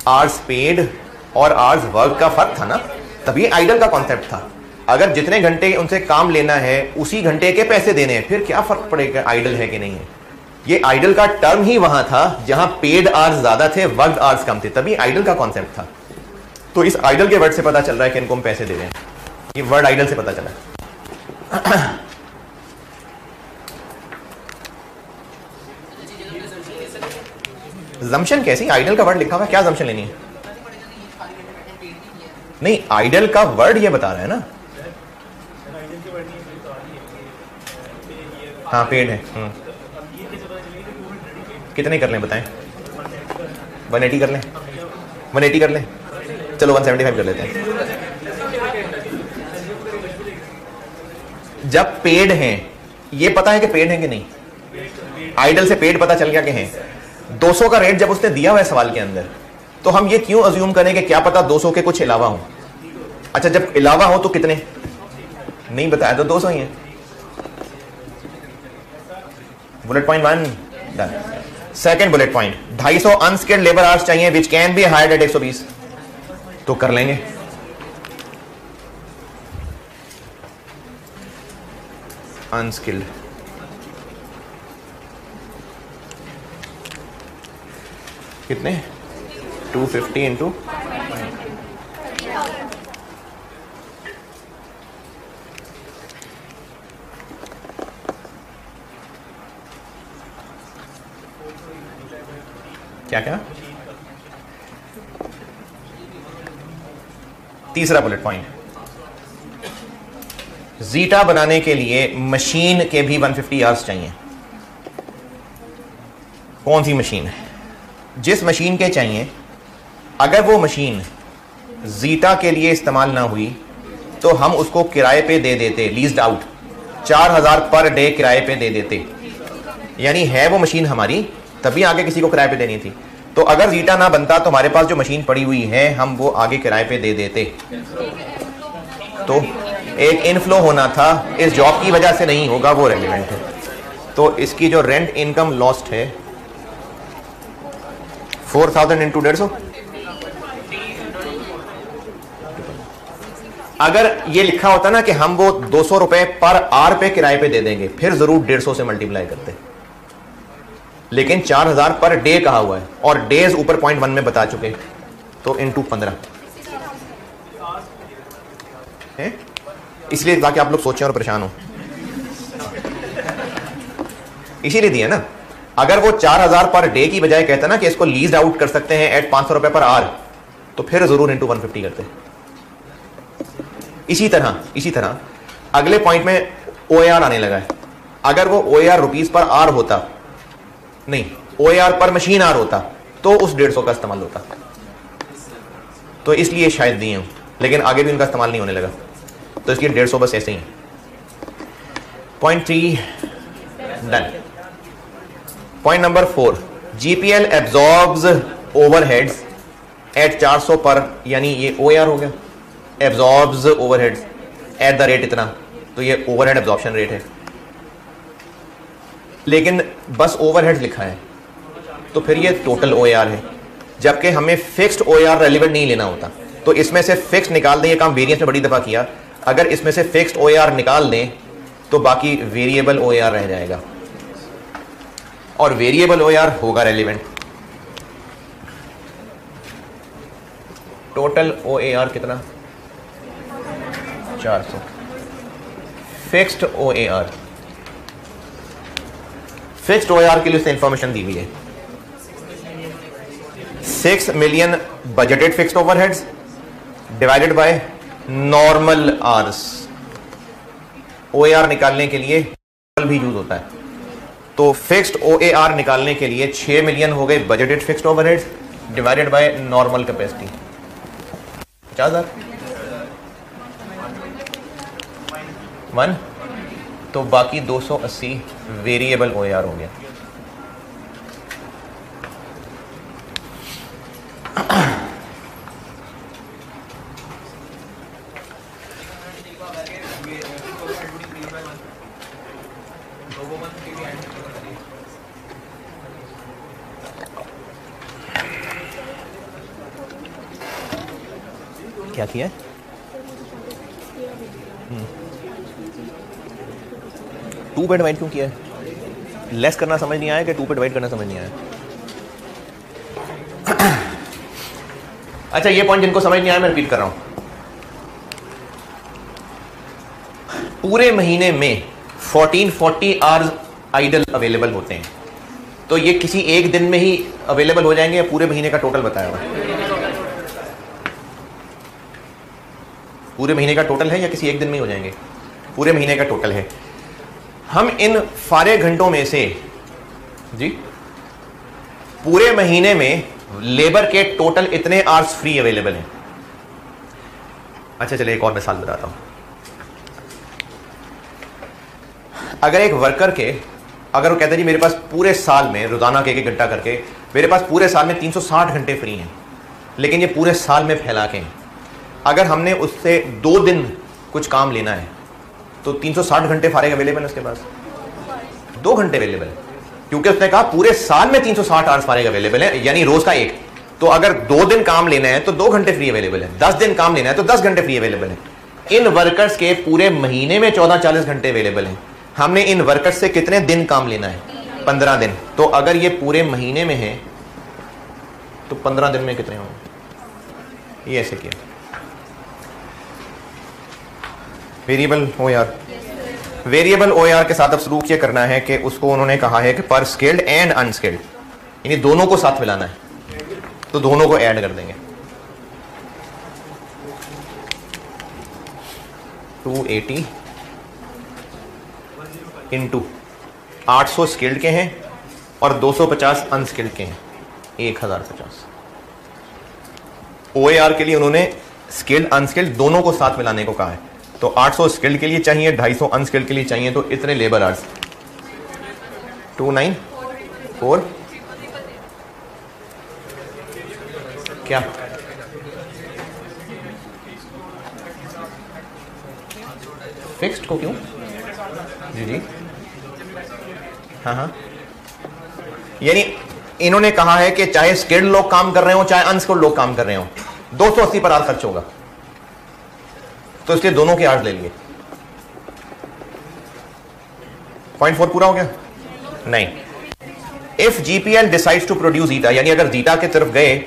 आवर्स पेड और आवर्स वर्क का फर्क था ना, तभी आइडल का कॉन्सेप्ट था। अगर जितने घंटे उनसे काम लेना है उसी घंटे के पैसे देने हैं, फिर क्या फर्क पड़ेगा आइडल है कि नहीं है? ये आइडल का टर्म ही वहां था जहां पेड आवर्स ज्यादा थे, वर्क आवर्स कम थे, तभी आइडल का कॉन्सेप्ट था। तो इस आइडल के वर्ड से पता चल रहा है कि इनको हम पैसे दे रहे हैं। ये वर्ड आइडल से पता चला। जम्पशन कैसी? आइडल का वर्ड लिखा हुआ है, क्या जम्पशन लेनी है? नहीं, आइडल का वर्ड ये बता रहा है ना। हाँ, पेड है। कितने कर लें बताएं? 180 कर लें? 180 कर लें? चलो 175 कर लेते हैं। जब पेड हैं, ये पता है कि पेड हैं कि नहीं? आइडल से पेड पता चल गया कि हैं। 200 का रेट जब उसने दिया हुआ है सवाल के अंदर, तो हम ये क्यों अज्यूम करें कि क्या पता 200 के कुछ अलावा हो? अच्छा, जब अलावा हो तो कितने? नहीं बताया तो 200 ही है। Bullet point 1 done. Second bullet point, 250 unskilled labour hours चाहिए which can be hired at 120। तो कर लेंगे। अनस्किल्ड। कितने? 250 इंटू क्या क्या? तीसरा बुलेट पॉइंट, जीटा बनाने के लिए मशीन के भी 150 आवर्स चाहिए। कौन सी मशीन है? जिस मशीन के चाहिए, अगर वो मशीन जीटा के लिए इस्तेमाल ना हुई तो हम उसको किराए पे दे देते, लीज्ड आउट, 4000 पर डे किराए पे दे देते। यानी है वो मशीन हमारी, तभी आगे किसी को किराए पे देनी थी। तो अगर जीटा ना बनता तो हमारे पास जो मशीन पड़ी हुई है हम वो आगे किराए पे दे देते। तो एक इनफ्लो होना था, इस जॉब की वजह से नहीं होगा, वो रेलिवेंट है। तो इसकी जो रेंट इनकम लॉस्ट है 4000 इंटू 150। अगर ये लिखा होता ना कि हम वो 200 रुपए पर आवर पे किराए पे दे देंगे, फिर जरूर 150 से मल्टीप्लाई करते, लेकिन 4000 पर डे कहा हुआ है और डेज ऊपर पॉइंट 1 में बता चुके, तो इंटू 15 है। इसलिए ताकि आप लोग सोचें और परेशान हो, इसीलिए दिया ना। अगर वो 4000 पर डे की बजाय कहता ना कि इसको लीज आउट कर सकते हैं एट 500 रुपए पर आवर, तो फिर जरूर इंटू 150 करते। इसी तरह अगले पॉइंट में ओएआर आने लगा है। अगर वो ओएआर रुपीस पर आवर होता, नहीं ओएआर पर मशीन आवर होता, तो उस 150 का इस्तेमाल होता। तो इसलिए शायद दिए हूं, लेकिन आगे भी उनका इस्तेमाल नहीं होने लगा, तो इसलिए 150 बस ऐसे ही। Point 3 done. Point number 4, GPL absorbs overheads at 400 पर, यानी ये ओएआर हो गया, absorbs overheads at the rate इतना, तो ये ओवरहेड एब्जॉर्प्शन रेट है। लेकिन बस ओवरहेड लिखा है, तो फिर ये टोटल ओएआर है, जबकि हमें फिक्स्ड ओएआर रेलिवेंट नहीं लेना होता। तो इसमें से फिक्स्ड निकाल दें, ये काम वेरिएंस में बड़ी दफा किया। अगर इसमें से फिक्स्ड ओएआर निकाल दें तो बाकी वेरिएबल ओएआर रह जाएगा, और वेरिएबल ओएआर होगा रेलिवेंट। टोटल ओएआर कितना? 400। फिक्स्ड ओएआर, फिक्स्ड ओएआर के लिए उसने इंफॉर्मेशन दी हुई है 6 million budgeted fixed overheads divided by normal hours. OAR निकालने के लिए भी यूज होता है, तो फिक्स्ड ओएआर निकालने के लिए 6 मिलियन हो गए budgeted fixed overheads divided by normal capacity 50,000 1, तो बाकी 280 वेरिएबल ओएआर हो गया। क्या किया? 2 पे डिवाइड क्यों किया है? लेस करना समझ नहीं आया कि 2 पे डिवाइड करना समझ नहीं आया? अच्छा, ये पॉइंट जिनको समझ नहीं आया मैं रिपीट कर रहा हूं। पूरे महीने में 1440 आवर्स आइडल अवेलेबल होते हैं, तो ये किसी एक दिन में ही अवेलेबल हो जाएंगे या पूरे महीने का टोटल बताया हुआ? पूरे महीने का टोटल है या किसी एक दिन में ही हो जाएंगे? पूरे महीने का टोटल है। हम इन सारे घंटों में से जी पूरे महीने में लेबर के टोटल इतने आवर्स फ्री अवेलेबल हैं। अच्छा चलिए एक और मिसाल बताता हूं। अगर एक वर्कर के, अगर वो कहते हैं जी मेरे पास पूरे साल में रोजाना के 1 घंटा करके मेरे पास पूरे साल में 360 घंटे फ्री हैं, लेकिन ये पूरे साल में फैला के हैं। अगर हमने उससे 2 दिन कुछ काम लेना है तो 360 घंटे फारिग अवेलेबल है उसके पास, 2 घंटे अवेलेबल है, क्योंकि उसने कहा पूरे साल में 360 आवर्स फारिग अवेलेबल है, यानी रोज का 1। तो अगर 2 दिन काम लेना है तो 2 घंटे फ्री अवेलेबल है, 10 दिन काम लेना है तो 10 घंटे फ्री अवेलेबल है। इन वर्कर्स के पूरे महीने में 1440 घंटे अवेलेबल हैं, हमने इन वर्कर्स से कितने दिन काम लेना है? 15 दिन। तो अगर ये पूरे महीने में है तो 15 दिन में कितने होंगे? ये ऐसे किया। वेरिएबल ओआर, वेरिएबल ओआर के साथ अब सलूक ये करना है कि उसको उन्होंने कहा है कि पर स्किल्ड एंड अनस्किल्ड, यानी दोनों को साथ मिलाना है, तो दोनों को ऐड कर देंगे। 280 इंटू 800 स्किल्ड के हैं और 250 अनस्किल्ड के हैं, 1050। ओएआर के लिए उन्होंने स्किल्ड अनस्किल्ड दोनों को साथ मिलाने को कहा है, तो 800 स्किल्ड के लिए चाहिए, 250 अनस्किल्ड के लिए चाहिए, तो इतने लेबर आवर्स 294 क्या फिक्स्ड को क्यों? जी जी हाँ हाँ, यानी इन्होंने कहा है कि चाहे स्किल्ड लोग काम कर रहे हो चाहे अनस्किल्ड लोग काम कर रहे हो, 280 पर आवर खर्च होगा, तो इसलिए दोनों के आवर्स ले लिए। 0.4 पूरा हो गया? नहीं। If GPL decides to produce zeta, यानी अगर जीटा की तरफ गए,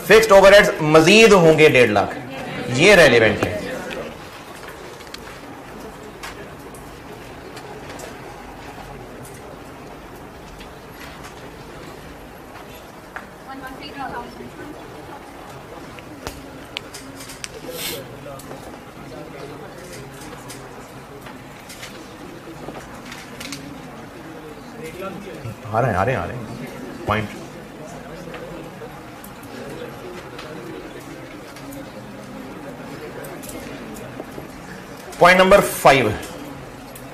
फिक्स्ड ओवरहेड्स मजीद होंगे 1.5 लाख, ये रेलेवेंट है। आ रहे हैं पॉइंट। पॉइंट नंबर 5,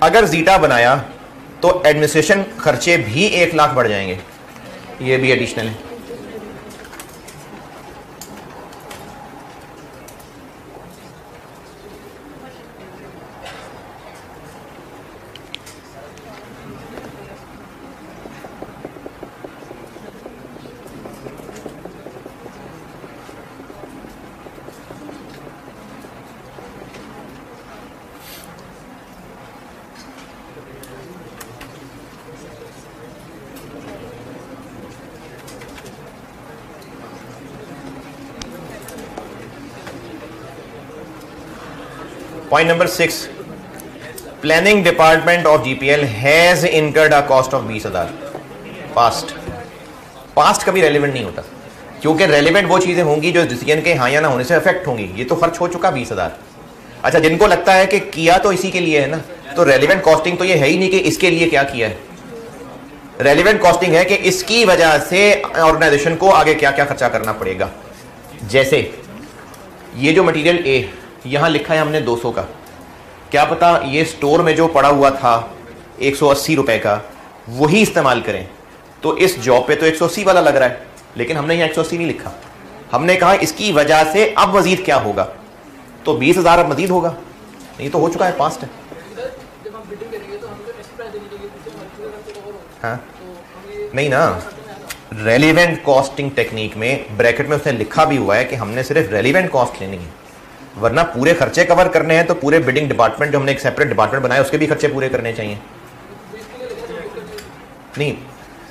अगर जीटा बनाया तो एडमिनिस्ट्रेशन खर्चे भी 1 लाख बढ़ जाएंगे, ये भी एडिशनल है। Point number 6, planning department of GPL has incurred a cost of 20,000। Past कभी रेलिवेंट नहीं होता, क्योंकि रेलिवेंट वो चीजें होंगी जो डिसीजन के हाँ या ना होने से अफेक्ट होंगी। ये तो खर्च हो चुका 20,000। अच्छा, जिनको लगता है कि किया तो इसी के लिए है ना, तो रेलिवेंट कॉस्टिंग तो ये है ही नहीं कि इसके लिए क्या किया है। रेलिवेंट कॉस्टिंग है कि इसकी वजह से ऑर्गेनाइजेशन को आगे क्या क्या खर्चा करना पड़ेगा। जैसे ये जो मटेरियल ए यहां लिखा है हमने 200 का, क्या पता ये स्टोर में जो पड़ा हुआ था 180 रुपए का वही इस्तेमाल करें, तो इस जॉब पे तो 180 वाला लग रहा है, लेकिन हमने यहाँ 180 नहीं लिखा। हमने कहा इसकी वजह से अब मजीद क्या होगा, तो 20,000 अब मजीद होगा। नहीं तो हो चुका है, पास्ट है। हाँ नहीं ना, रेलिवेंट कॉस्टिंग टेक्निक में ब्रैकेट में उसने लिखा भी हुआ है कि हमने सिर्फ रेलिवेंट कॉस्ट लेनी है, वरना पूरे खर्चे कवर करने हैं तो पूरे बिडिंग डिपार्टमेंट जो हमने एक सेपरेट डिपार्टमेंट बनाया उसके भी खर्चे पूरे करने चाहिए। नहीं,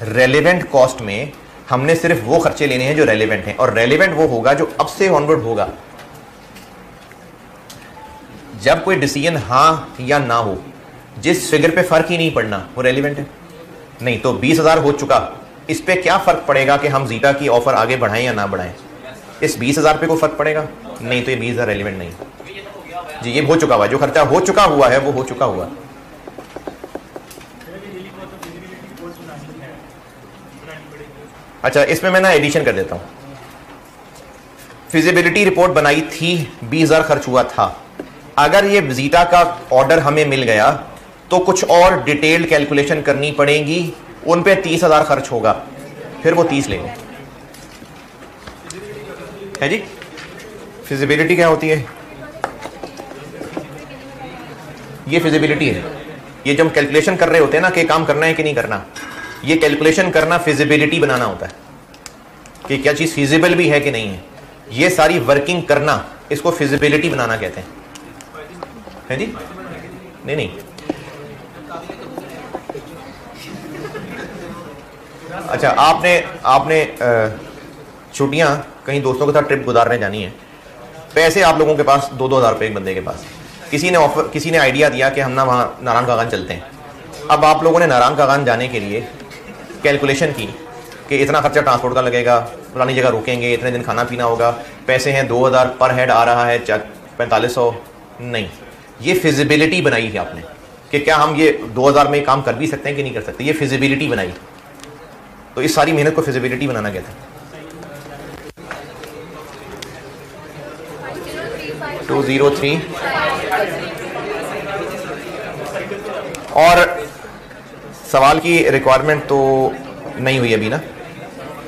रेलिवेंट कॉस्ट में हमने सिर्फ वो खर्चे लेने हैं जो रेलिवेंट हैं, और रेलिवेंट वो होगा जो अब से ऑनवर्ड होगा। जब कोई डिसीजन हाँ या ना हो, जिस फिगर पे फर्क ही नहीं पड़ना, वो रेलिवेंट है। नहीं तो 20,000 हो चुका, इस पे क्या फर्क पड़ेगा कि हम जीटा की ऑफर आगे बढ़ाएं या ना बढ़ाएं? इस 20,000 पे कोई फर्क पड़ेगा नहीं, तो ये 20,000 रेलिवेंट नहीं जी। ये हो चुका हुआ, जो खर्चा हो चुका हुआ है वो हो चुका हुआ। अच्छा, इसमें मैं ना एडिशन कर देता हूं। फिजिबिलिटी रिपोर्ट बनाई थी, 20,000 खर्च हुआ था। अगर ये जीटा का ऑर्डर हमें मिल गया तो कुछ और डिटेल्ड कैलकुलेशन करनी पड़ेगी, उन पे 30,000 खर्च होगा, फिर वो 30 लेंगे। है जी। फिजिबिलिटी क्या होती है? ये फिजिबिलिटी है, ये जब हम कैलकुलेशन कर रहे होते हैं ना कि काम करना है कि नहीं करना, ये कैलकुलेशन करना फिजिबिलिटी बनाना होता है कि क्या चीज फिजिबल भी है कि नहीं है। ये सारी वर्किंग करना, इसको फिजिबिलिटी बनाना कहते हैं। है जी। नहीं, अच्छा, आपने आपने छुट्टियां कहीं दोस्तों के साथ ट्रिप गुजारने जानी है, पैसे आप लोगों के पास 2-2 हज़ार रुपये एक बंदे के पास, किसी ने आइडिया दिया कि हम ना वहाँ नारायण कागान चलते हैं। अब आप लोगों ने नारायण कागान जाने के लिए कैलकुलेशन की कि इतना खर्चा ट्रांसपोर्ट का लगेगा, फलानी जगह रुकेंगे, इतने दिन खाना पीना होगा, पैसे हैं 2000 पर हेड आ रहा है 4500। नहीं, ये फिजिबिलिटी बनाई है आपने कि क्या हम ये 2000 में काम कर भी सकते हैं कि नहीं कर सकते, ये फिजिबिलिटी बनाई। तो इस सारी मेहनत को फिजिबिलिटी बनाना कहते हैं। 203 और सवाल की रिक्वायरमेंट तो नहीं हुई अभी ना।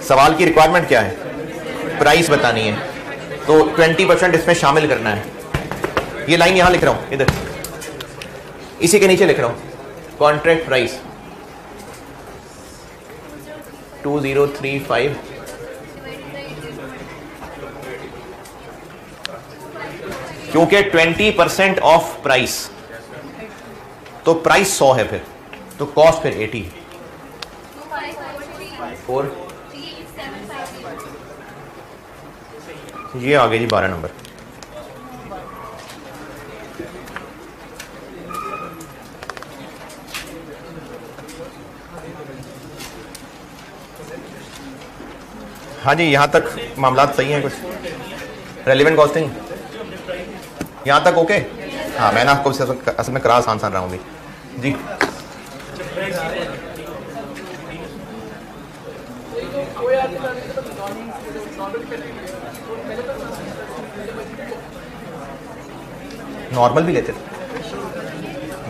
सवाल की रिक्वायरमेंट क्या है? प्राइस बतानी है, तो 20% इसमें शामिल करना है। ये लाइन यहां लिख रहा हूं, इधर इसी के नीचे लिख रहा हूं, कॉन्ट्रैक्ट प्राइस 2035 क्योंकि 20% ऑफ प्राइस, तो प्राइस 100 है, फिर तो कॉस्ट फिर 80 और ये आ गए जी 12 नंबर। हाँ जी, यहां तक मामला सही है। कुछ रेलिवेंट कॉस्टिंग यहां तक ओके? हाँ, मैंने आपको असल में करा आसान रहा हूँ जी। नॉर्मल भी लेते थे,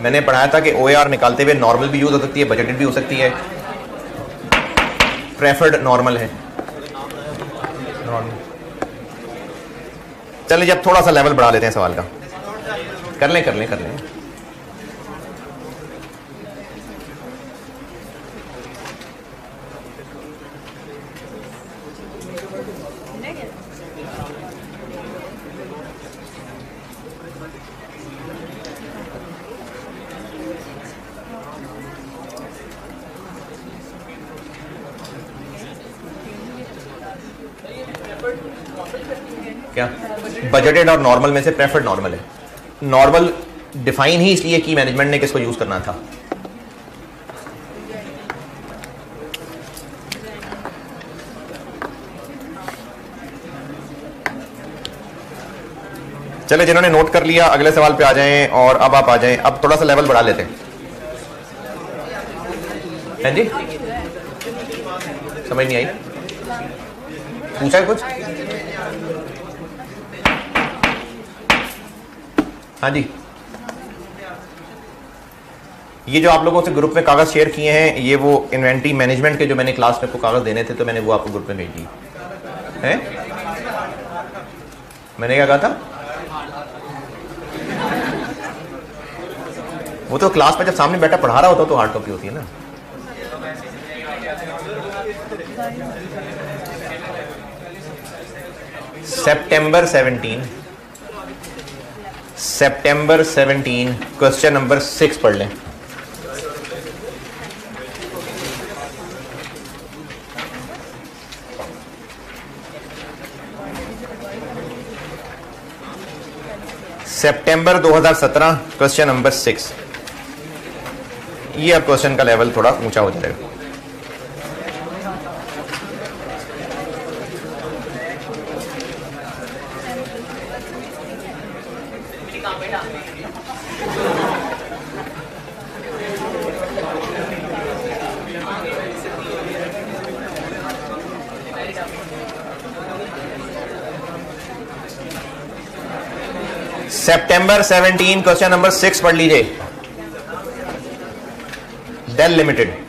मैंने पढ़ाया था कि OAR निकालते हुए नॉर्मल भी यूज हो सकती है, बजटेड भी हो सकती है, प्रेफर्ड नॉर्मल है। चलिए, जब थोड़ा सा लेवल बढ़ा लेते हैं सवाल का, कर लें। क्या बजटेड और नॉर्मल में से प्रेफर्ड नॉर्मल है। नॉर्मल डिफाइन ही इसलिए की मैनेजमेंट ने किसको यूज करना था। चले, जिन्होंने नोट कर लिया अगले सवाल पे आ जाएं, और अब आप आ जाएं। अब थोड़ा सा लेवल बढ़ा लेते हैं। हैं जी, समझ नहीं आई? पूछा है कुछ? हाँ जी, ये जो आप लोगों से ग्रुप में कागज शेयर किए हैं, ये वो इन्वेंट्री मैनेजमेंट के जो मैंने क्लास में आपको कागज देने थे, तो मैंने वो आपको ग्रुप में भेज दिए हैं। मैंने क्या कहा था? वो तो क्लास में जब सामने बैठा पढ़ा रहा होता तो हार्ड कॉपी होती है ना। September 17 क्वेश्चन नंबर 6 पढ़ लें। सितंबर 2017 क्वेश्चन नंबर 6। ये अब क्वेश्चन का लेवल थोड़ा ऊंचा हो जाएगा। September 17 क्वेश्चन नंबर 6 पढ़ लीजिए। डेल लिमिटेड,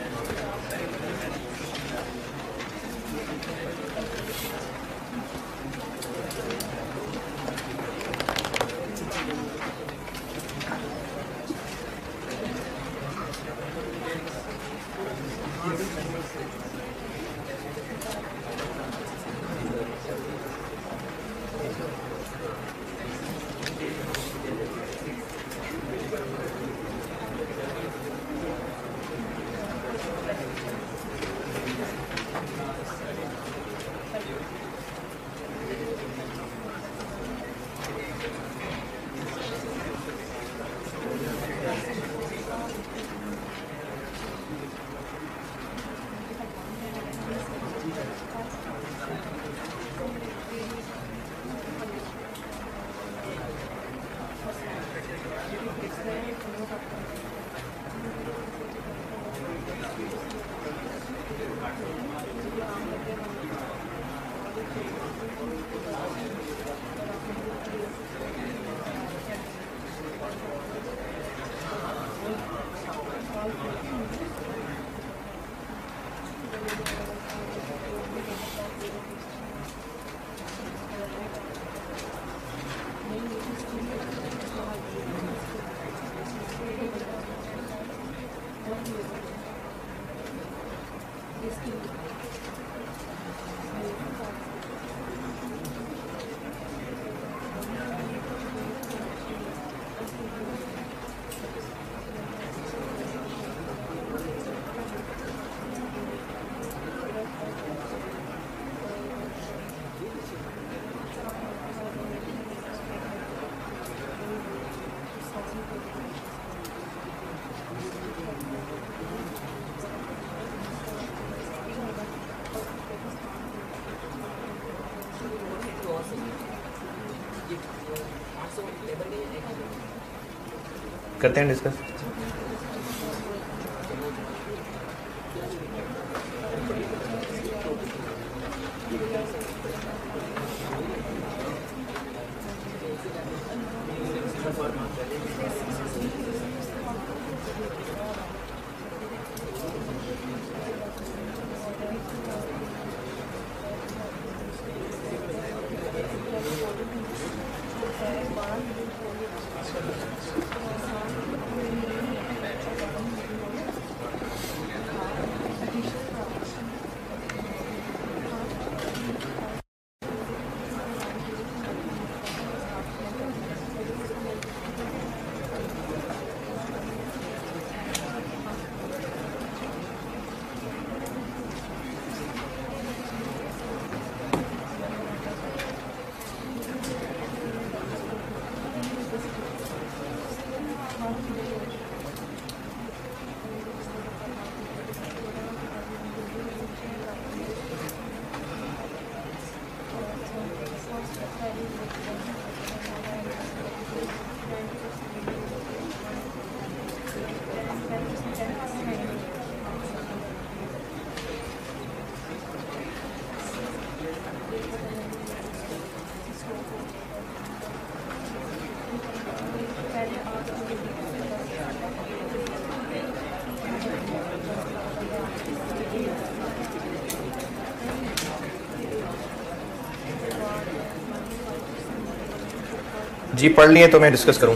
करते हैं डिस्कस। जी पढ़ लिए तो मैं डिस्कस करूं।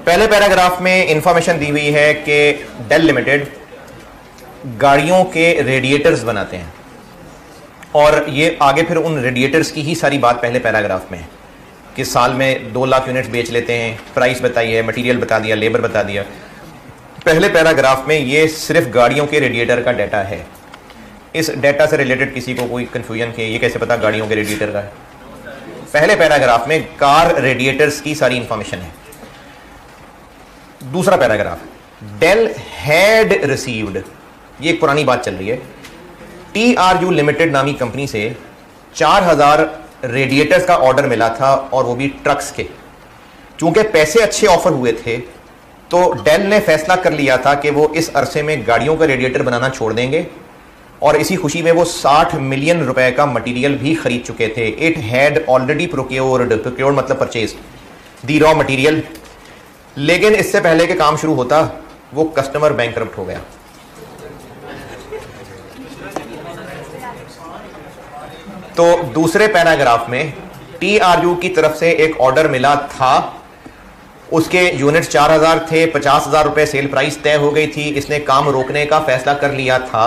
पहले पैराग्राफ में इंफॉर्मेशन दी हुई है कि डेल लिमिटेड गाड़ियों के रेडिएटर्स बनाते हैं और ये आगे फिर उन रेडिएटर्स की ही सारी बात पहले पैराग्राफ में है कि साल में 2 लाख यूनिट्स बेच लेते हैं, प्राइस बताई है, मटेरियल बता दिया, लेबर बता दिया। पहले पैराग्राफ में ये सिर्फ गाड़ियों के रेडिएटर का डाटा है। इस डाटा से रिलेटेड किसी को कोई कंफ्यूजन के ये कैसे पता गाड़ियों के रेडिएटर का है? पहले पैराग्राफ में कार रेडिएटर्स की सारी इंफॉर्मेशन है। दूसरा पैराग्राफ, डेल हैड रिसीव्ड, ये एक पुरानी बात चल रही है, TRU लिमिटेड नामी कंपनी से 4000 रेडिएटर्स का ऑर्डर मिला था और वो भी ट्रक्स के। चूंकि पैसे अच्छे ऑफर हुए थे तो डेल ने फैसला कर लिया था कि वो इस अरसे में गाड़ियों का रेडिएटर बनाना छोड़ देंगे और इसी खुशी में वो 60 मिलियन रुपए का मटेरियल भी खरीद चुके थे। इट हैड ऑलरेडी प्रोक्योर्ड मतलब परचेज दी रॉ मटेरियल। लेकिन इससे पहले के काम शुरू होता वो कस्टमर बैंकरप्ट हो गया। तो दूसरे पैराग्राफ में TRU की तरफ से एक ऑर्डर मिला था, उसके यूनिट्स 4000 थे, 50,000 रुपए सेल प्राइस तय हो गई थी। इसने काम रोकने का फैसला कर लिया था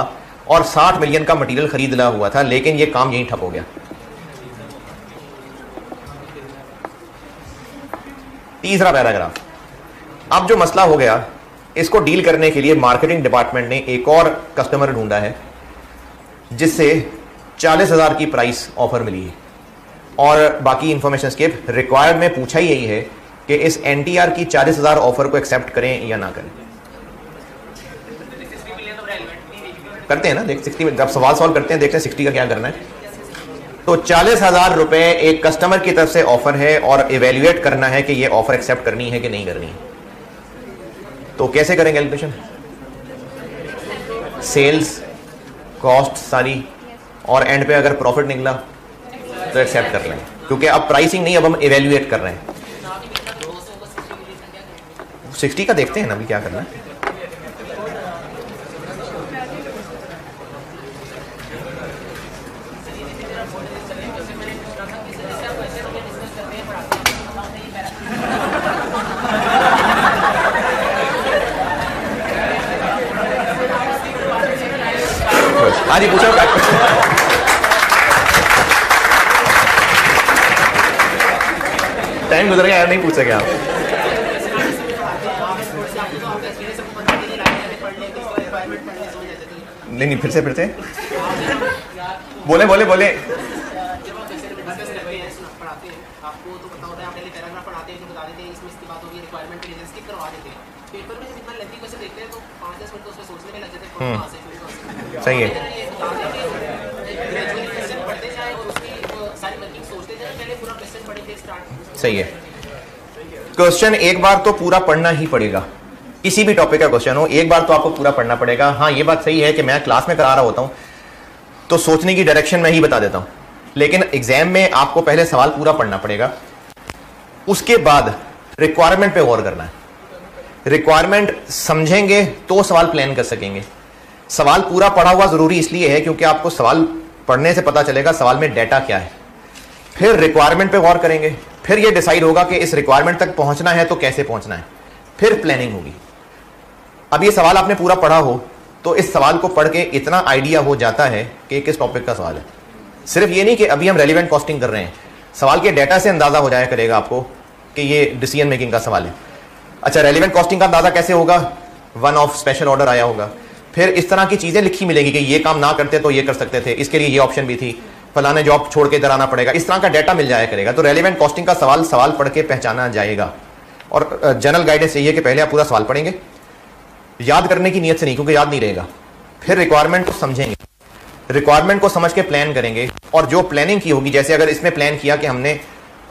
और 60 मिलियन का मटेरियल खरीदना हुआ था, लेकिन यह काम यहीं ठप हो गया। तीसरा पैराग्राफ, अब जो मसला हो गया इसको डील करने के लिए मार्केटिंग डिपार्टमेंट ने एक और कस्टमर ढूंढा है जिससे 40,000 की प्राइस ऑफर मिली है और बाकी इंफॉर्मेशन स्किप। रिक्वायर्ड में पूछा ही यही है कि इस NTR की 40,000 ऑफर को एक्सेप्ट करें या ना करें। करते हैं ना, देख 60 जब सवाल सॉल्व करते हैं देखते हैं 60 का क्या करना है। तो 40,000 रुपए एक कस्टमर की तरफ से ऑफर है और इवेल्युएट करना है कि ये ऑफर एक्सेप्ट करनी है कि नहीं करनी है। तो कैसे करें कैलकुलेशन? सेल्स कॉस्ट सारी, और एंड पे अगर प्रॉफिट निकला तो एक्सेप्ट कर लेंगे, क्योंकि अब प्राइसिंग नहीं, अब हम इवेल्युएट कर रहे हैं। 60 का देखते हैं ना अभी क्या करना है। हाँ जी पूछो। टाइम गुजर गया यार, नहीं पूछ सके आप। नहीं फिर से बोले बोले बोले। आपको तो पता होता है, आप पहले पैराग्राफ पढ़ाते हैं जो बता देते हैं इसमें इसकी बात होगी, रिक्वायरमेंट के लिए स्किप करवा देते हैं। पेपर में जब इतना लेंथी क्वेश्चन देखते हैं तो 5-10 मिनट तो उसमें सोचने में लग जाते हैं कहाँ से शुरू करें। सही है, ग्रेजुअली क्वेश्चन पढ़ते जाए और उसकी सारी वर्किंग सोचते जाए, पहले पूरा क्वेश्चन पढ़ेंगे स्टार्ट। सही है। क्वेश्चन एक बार तो पूरा पढ़ना ही पड़ेगा, किसी भी टॉपिक का क्वेश्चन हो एक बार तो आपको पूरा पढ़ना पड़ेगा। हाँ ये बात सही है कि मैं क्लास में करा रहा होता हूँ तो सोचने की डायरेक्शन में ही बता देता हूँ, लेकिन एग्जाम में आपको पहले सवाल पूरा पढ़ना पड़ेगा, उसके बाद रिक्वायरमेंट पे गौर करना है। रिक्वायरमेंट समझेंगे तो सवाल प्लान कर सकेंगे। सवाल पूरा पढ़ा हुआ जरूरी इसलिए है क्योंकि आपको सवाल पढ़ने से पता चलेगा सवाल में डेटा क्या है। फिर रिक्वायरमेंट पे गौर करेंगे, फिर ये डिसाइड होगा कि इस रिक्वायरमेंट तक पहुंचना है तो कैसे पहुंचना है, फिर प्लानिंग होगी। अब ये सवाल आपने पूरा पढ़ा हो तो इस सवाल को पढ़ के इतना आइडिया हो जाता है कि किस टॉपिक का सवाल है। सिर्फ ये नहीं कि अभी हम रेलिवेंट कॉस्टिंग कर रहे हैं, सवाल के डेटा से अंदाजा हो जाया करेगा आपको कि ये डिसीजन मेकिंग का सवाल है। अच्छा रेलिवेंट कॉस्टिंग का अंदाजा कैसे होगा? वन ऑफ स्पेशल ऑर्डर आया होगा, फिर इस तरह की चीजें लिखी मिलेगी कि ये काम ना करते तो ये कर सकते थे, इसके लिए ये ऑप्शन भी थी, फलाने जॉब छोड़ के इधर आना पड़ेगा, इस तरह का डाटा मिल जाया करेगा। तो रेलिवेंट कॉस्टिंग का सवाल पढ़ के पहचाना जाएगा। और जनरल गाइडेंस यही है कि पहले आप पूरा सवाल पढ़ेंगे, याद करने की नीयत से नहीं क्योंकि याद नहीं रहेगा। फिर रिक्वायरमेंट को समझेंगे, रिक्वायरमेंट को समझ के प्लान करेंगे, और जो प्लानिंग की होगी, जैसे अगर इसमें प्लान किया कि हमने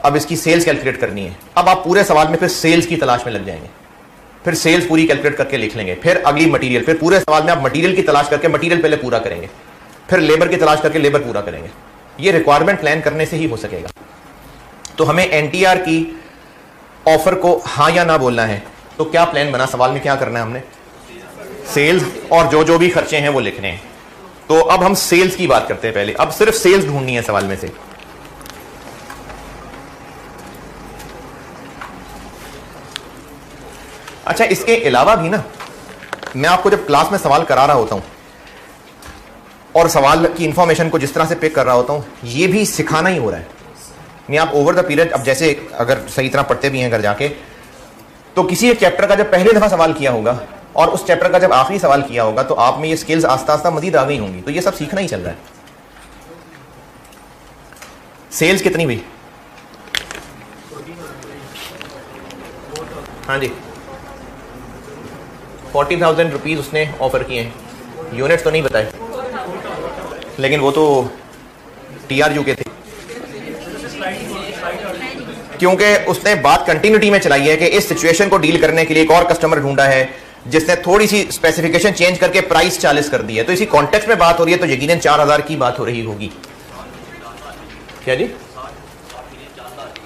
अब इसकी सेल्स कैलकुलेट करनी है, अब आप पूरे सवाल में फिर सेल्स की तलाश में लग जाएंगे, फिर सेल्स पूरी कैलकुलेट करके लिख लेंगे, फिर अगली मटेरियल, फिर पूरे सवाल में आप मटेरियल की तलाश करके मटेरियल पहले पूरा करेंगे, फिर लेबर की तलाश करके लेबर पूरा करेंगे। ये रिक्वायरमेंट प्लान करने से ही हो सकेगा। तो हमें एनटीआर की ऑफर को हाँ या ना बोलना है, तो क्या प्लान बना, सवाल में क्या करना है हमने? सेल्स और जो भी खर्चे हैं वो लिखने हैं। तो अब हम सेल्स की बात करते हैं पहले। अब सिर्फ सेल्स ढूंढनी है सवाल में से। अच्छा इसके अलावा भी ना, मैं आपको जब क्लास में सवाल करा रहा होता हूं और सवाल की इंफॉर्मेशन को जिस तरह से पिक कर रहा होता हूं, ये भी सिखाना ही हो रहा है। नहीं आप ओवर द पीरियड, अब जैसे अगर सही तरह पढ़ते भी हैं घर जाके, तो किसी एक चैप्टर का जब पहली दफा सवाल किया होगा और उस चैप्टर का जब आखिरी सवाल किया होगा तो आप में ये स्किल्स आस्ता आस्ता मजीद आ गई होंगी। तो ये सब सीखना ही चल रहा है। सेल्स कितनी हुई? हाँ जी 40,000 रुपीज उसने ऑफर किए हैं। यूनिट्स तो नहीं बताए, लेकिन वो तो TRU के थे, क्योंकि उसने बात कंटिन्यूटी में चलाई है कि इस सिचुएशन को डील करने के लिए एक और कस्टमर ढूंढा है जिसने थोड़ी सी स्पेसिफिकेशन चेंज करके प्राइस 40 कर दी है। तो इसी कॉन्टेक्स्ट में बात हो रही है, तो यकीनन 4,000 की बात हो रही होगी। क्या जी?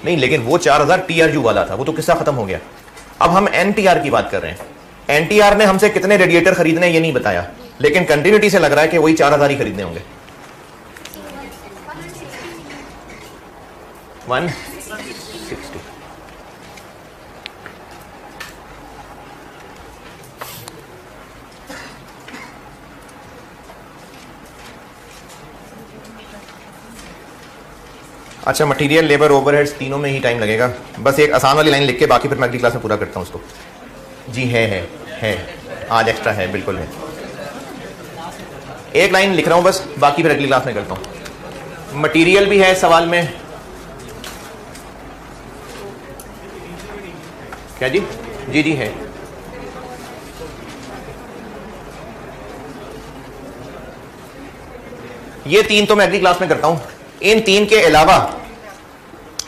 नहीं, लेकिन वो 4,000 TRU वाला था, वो तो किस्सा खत्म हो गया। अब हम NTR की बात कर रहे हैं। NTR ने हमसे कितने रेडिएटर खरीदने ये नहीं बताया, लेकिन कंटिन्यूटी से लग रहा है कि वही 4,000 ही खरीदने होंगे। 160। अच्छा मटेरियल, लेबर, ओवरहेड्स तीनों में ही टाइम लगेगा। बस एक आसान वाली लाइन लिख के बाकी फिर मैं अगली क्लास में पूरा करता हूँ उसको। जी है आज एक्स्ट्रा है, बिल्कुल है। एक लाइन लिख रहा हूँ बस, बाकी फिर अगली क्लास में करता हूँ। मटेरियल भी है सवाल में। क्या जी? जी है। ये तीन तो मैं अगली क्लास में करता हूं। इन तीन के अलावा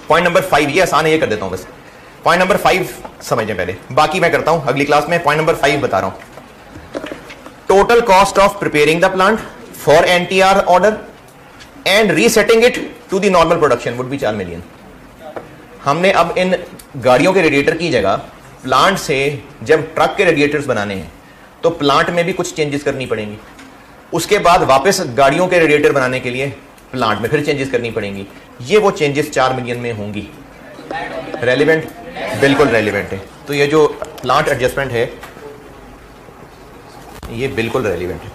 पॉइंट नंबर 5, ये आसान है, ये कर देता हूं बस। पॉइंट नंबर 5 समझें पहले, बाकी मैं करता हूं अगली क्लास में। पॉइंट नंबर 5 बता रहा हूं। Total cost of preparing the plant for NTR order and resetting it to the normal production would be 4 million. हमने अब इन गाड़ियों के रेडिएटर की जगह प्लांट से जब ट्रक के रेडिएटर्स बनाने हैं तो प्लांट में भी कुछ चेंजेस करनी पड़ेंगी। उसके बाद वापस गाड़ियों के रेडिएटर बनाने के लिए प्लांट में फिर चेंजेस करनी पड़ेंगी। ये वो चेंजेस 4 मिलियन में होंगी। रेलिवेंट? बिल्कुल रेलिवेंट है। तो ये जो प्लांट एडजस्टमेंट है ये बिल्कुल रेलिवेंट है।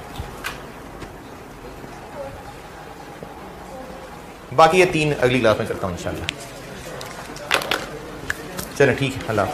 बाकी ये 3 अगली क्लास में करता हूं इंशाल्लाह। चलो ठीक है, अल्लाह।